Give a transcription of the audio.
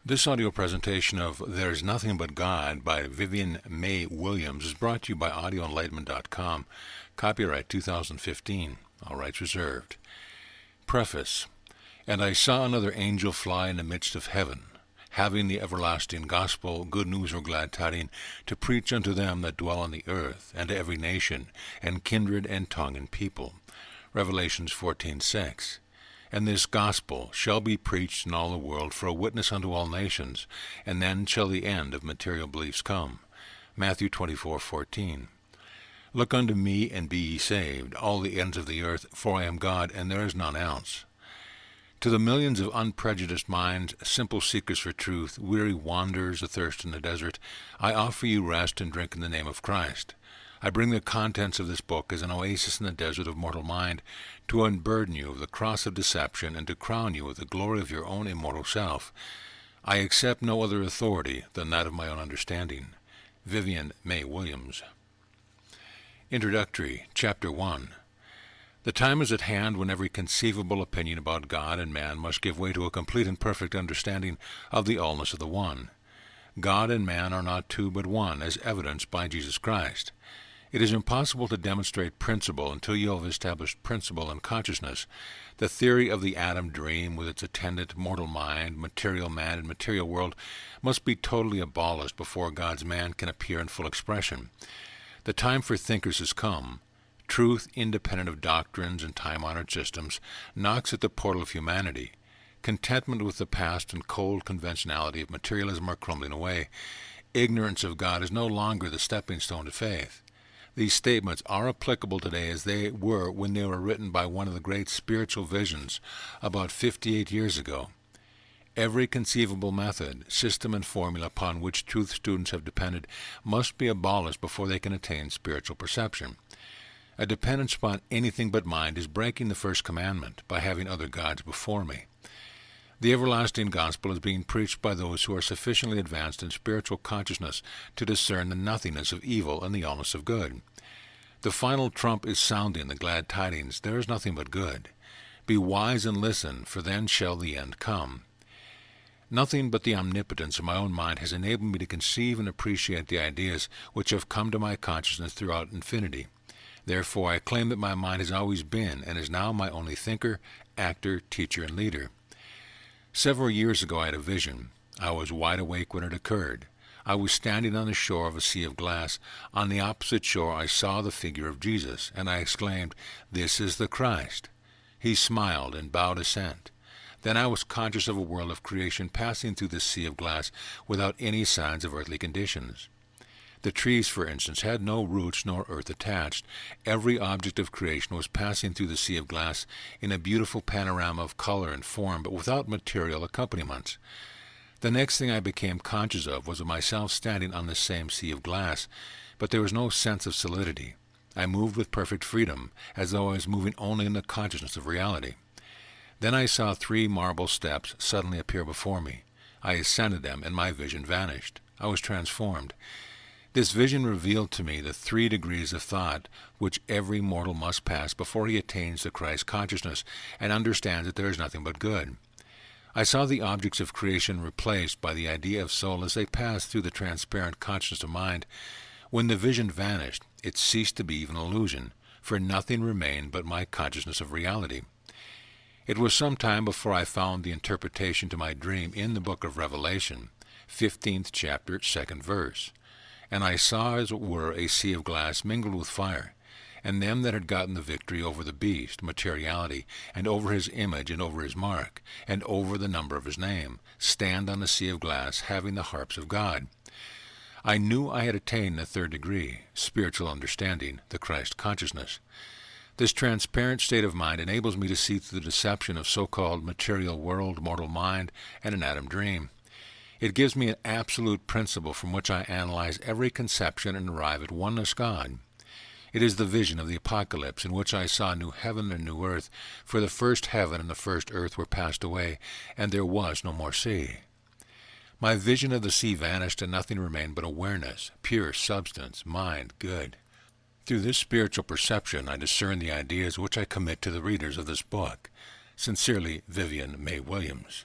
This audio presentation of There's Nothing But God by Vivian May Williams is brought to you by audioenlightenment.com. Copyright 2015. All rights reserved. Preface. And I saw another angel fly in the midst of heaven, having the everlasting gospel, good news or glad tidings, to preach unto them that dwell on the earth, and to every nation, and kindred, and tongue, and people. Revelations 14:6. And this gospel shall be preached in all the world for a witness unto all nations, and then shall the end of material beliefs come. Matthew 24:14. Look unto me, and be ye saved, all the ends of the earth, for I am God, and there is none else. To the millions of unprejudiced minds, simple seekers for truth, weary wanderers athirst in the desert, I offer you rest and drink in the name of Christ. I bring the contents of this book as an oasis in the desert of mortal mind, to unburden you of the cross of deception and to crown you with the glory of your own immortal self. I accept no other authority than that of my own understanding. Vivian May Williams. Introductory, Chapter 1. The time is at hand when every conceivable opinion about God and man must give way to a complete and perfect understanding of the allness of the One. God and man are not two but one, as evidenced by Jesus Christ. It is impossible to demonstrate principle until you have established principle in consciousness. The theory of the atom dream, with its attendant mortal mind, material man, and material world, must be totally abolished before God's man can appear in full expression. The time for thinkers has come. Truth, independent of doctrines and time-honored systems, knocks at the portal of humanity. Contentment with the past and cold conventionality of materialism are crumbling away. Ignorance of God is no longer the stepping stone to faith. These statements are applicable today as they were when they were written by one of the great spiritual visions about 58 years ago. Every conceivable method, system, and formula upon which truth students have depended must be abolished before they can attain spiritual perception. A dependence upon anything but mind is breaking the first commandment by having other gods before me. The everlasting gospel is being preached by those who are sufficiently advanced in spiritual consciousness to discern the nothingness of evil and the allness of good. The final trump is sounding the glad tidings, there is nothing but good. Be wise and listen, for then shall the end come. Nothing but the omnipotence of my own mind has enabled me to conceive and appreciate the ideas which have come to my consciousness throughout infinity. Therefore I claim that my mind has always been and is now my only thinker, actor, teacher, and leader. Several years ago I had a vision. I was wide awake when it occurred. I was standing on the shore of a sea of glass. On the opposite shore I saw the figure of Jesus, and I exclaimed, "This is the Christ." He smiled and bowed assent. Then I was conscious of a world of creation passing through this sea of glass without any signs of earthly conditions. The trees, for instance, had no roots nor earth attached. Every object of creation was passing through the sea of glass in a beautiful panorama of color and form, but without material accompaniments. The next thing I became conscious of was of myself standing on the same sea of glass, but there was no sense of solidity. I moved with perfect freedom, as though I was moving only in the consciousness of reality. Then I saw 3 marble steps suddenly appear before me. I ascended them, and my vision vanished. I was transformed. This vision revealed to me the 3 degrees of thought which every mortal must pass before he attains to Christ consciousness and understands that there is nothing but good. I saw the objects of creation replaced by the idea of soul as they passed through the transparent consciousness of mind. When the vision vanished, it ceased to be even an illusion, for nothing remained but my consciousness of reality. It was some time before I found the interpretation to my dream in the book of Revelation, 15th chapter, 2nd verse. And I saw, as it were, a sea of glass mingled with fire, and them that had gotten the victory over the beast, materiality, and over his image, and over his mark, and over the number of his name, stand on the sea of glass, having the harps of God. I knew I had attained the 3rd degree, spiritual understanding, the Christ consciousness. This transparent state of mind enables me to see through the deception of so-called material world, mortal mind, and an atom dream. It gives me an absolute principle from which I analyze every conception and arrive at oneness God. It is the vision of the apocalypse in which I saw a new heaven and a new earth, for the first heaven and the first earth were passed away, and there was no more sea. My vision of the sea vanished, and nothing remained but awareness, pure substance, mind, good. Through this spiritual perception I discern the ideas which I commit to the readers of this book. Sincerely, Vivian May Williams.